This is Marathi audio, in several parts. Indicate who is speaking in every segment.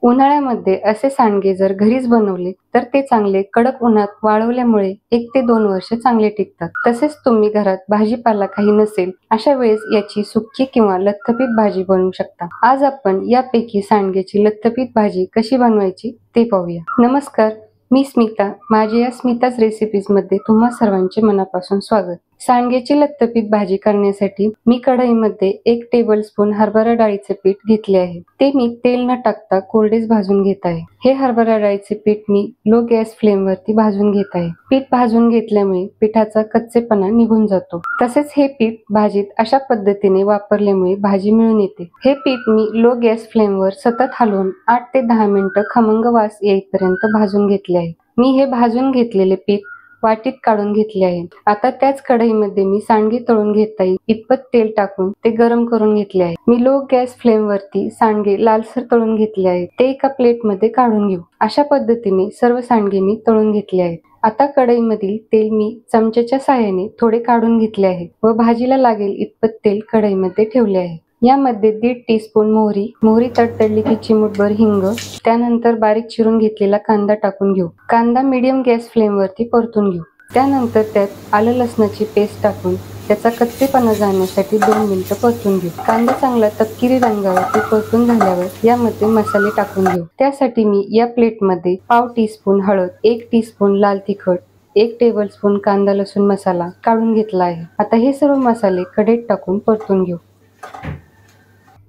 Speaker 1: उन्हाळ्यामध्ये असे सांडगे जर घरीच बनवले तर ते चांगले कडक उन्हात वाळवल्यामुळे 1 ते 2 वर्ष चांगले टिकतात. तसेच तुम्ही घरात भाजीपाला काही नसेल अशा वेळेस याची सुकी किंवा लथपथ भाजी बनवू शकता. आज आपण यापैकी सांडग्याची लथपथ भाजी कशी बनवायची ते पाहूया. नमस्कार, मी स्मिता. माझ्या या स्मिताज रेसिपीज मध्ये तुम्हा सर्वांचे मनापासून स्वागत. सांडग्याची लथपथ भाजी करण्यासाठी मी कढईमध्ये 1 टेबलस्पून हरभरा डाळीचे पीठ घेतले आहे. ते मी तेल न टाकता कोरडेच भाजून घेत आहे. हे हरभरा डाळीचे पीठ मी लो गॅस फ्लेम वरती भाजून घेत आहे. पीठ भाजून घेतल्यामुळे पिठाचा कच्चेपणा निघून जातो. तसेच हे पीठ भाजीत अशा पद्धतीने वापरल्यामुळे भाजी मिळून येते. हे पीठ मी लो गॅस फ्लेम वर सतत हलवून 8 ते 10 मिनिटं खमंग वास येईपर्यंत भाजून घेतले आहे. मी हे भाजून घेतलेले पीठ वाटीत काढून घेतले आहे. आता त्याच कढईमध्ये मी सांडगे तळून घेता येईल इतपत तेल टाकून ते गरम करून घेतले आहे. मी लो गॅस फ्लेम वरती सांडगे लालसर तळून घेतले आहेत. ते एका प्लेट मध्ये काढून घेऊ. अशा पद्धतीने सर्व सांडगे मी तळून घेतले आहेत. आता कढईमधील तेल मी चमच्याच्या साहाय्याने थोडे काढून घेतले आहे व भाजीला लागेल इतपत तेल कढईमध्ये ठेवले आहे. यामध्ये 1.5 टीस्पून मोहरी तडतडली की चिमूटभर हिंग, त्यानंतर बारीक चिरून घेतलेला कांदा टाकून घेऊ. कांदा मीडियम गॅस फ्लेम वरती परतून घेऊ. त्यानंतर त्यात आलं लसणाची पेस्ट टाकून त्याचा कच्चेपणा जाण्यासाठी 2 मिनिटं परतून घेऊ. कांदा चांगला तपकिरी रंगावरती परतून झाल्यावर यामध्ये मसाले टाकून घेऊ. त्यासाठी मी या प्लेटमध्ये पाव टीस्पून हळद, 1 टीस्पून लाल तिखट, 1 टेबलस्पून कांदा लसूण मसाला काढून घेतला आहे. आता हे सर्व मसाले कढईत टाकून परतून घेऊ.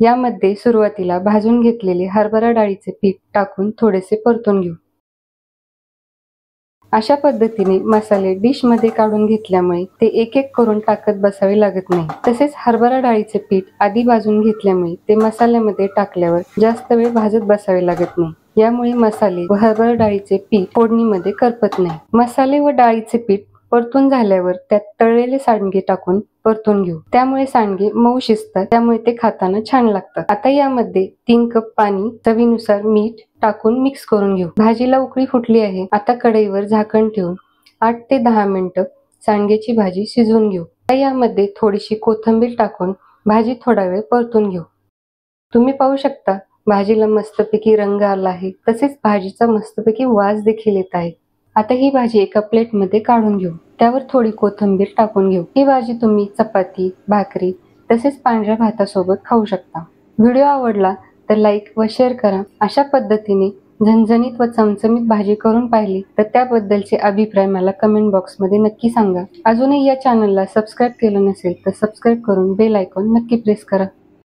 Speaker 1: यामध्ये सुरुवातीला भाजून घेतलेले हरभरा डाळीचे पीठ टाकून थोडेसे परतून घेऊ. अशा पद्धतीने मसाले डिश मध्ये काढून घेतल्यामुळे ते एक एक करून टाकत बसावे लागत नाही. तसेच हरभरा डाळीचे पीठ आधी भाजून घेतल्यामुळे ते मसाल्यामध्ये टाकल्यावर जास्त वेळ भाजत बसावे लागत नाही. यामुळे मसाले व हरभरा डाळीचे पीठ फोडणीमध्ये करपत नाही. मसाले व डाळीचे पीठ परतून झाल्यावर त्यात तळलेले सांडगे टाकून परतून घेऊ. त्यामुळे सांडगे मऊ शिजतात, त्यामुळे ते खाताना छान लागतात. आता यामध्ये 3 कप पाणी, चवीनुसार मीठ टाकून मिक्स करून घेऊ. भाजीला उकळी फुटली आहे. आता कढईवर झाकण ठेवून 8 ते 10 मिनिटं सांडग्याची भाजी शिजवून घेऊ. आता यामध्ये थोडीशी कोथिंबीर टाकून भाजी थोडा वेळ परतून घेऊ. तुम्ही पाहू शकता भाजीला मस्तपैकी रंग आला आहे. तसेच भाजीचा मस्तपैकी वास देखील येत आहे. आता ही भाजी एका प्लेट मध्ये काढून घेऊ. त्यावर थोडी कोथिंबीर टाकून घेऊ. ही भाजी तुम्ही चपाती, भाकरी तसेच पांढऱ्या भातासोबत खाऊ शकता. व्हिडिओ आवडला तर लाईक व शेअर करा. अशा पद्धतीने झणझणीत व चमचमीत भाजी करून पाहिली तर त्याबद्दलचे अभिप्राय मला कमेंट बॉक्स मध्ये नक्की सांगा. अजूनही या चॅनलला सबस्क्राईब केलं नसेल तर सबस्क्राईब करून बेल आयकॉन नक्की प्रेस करा.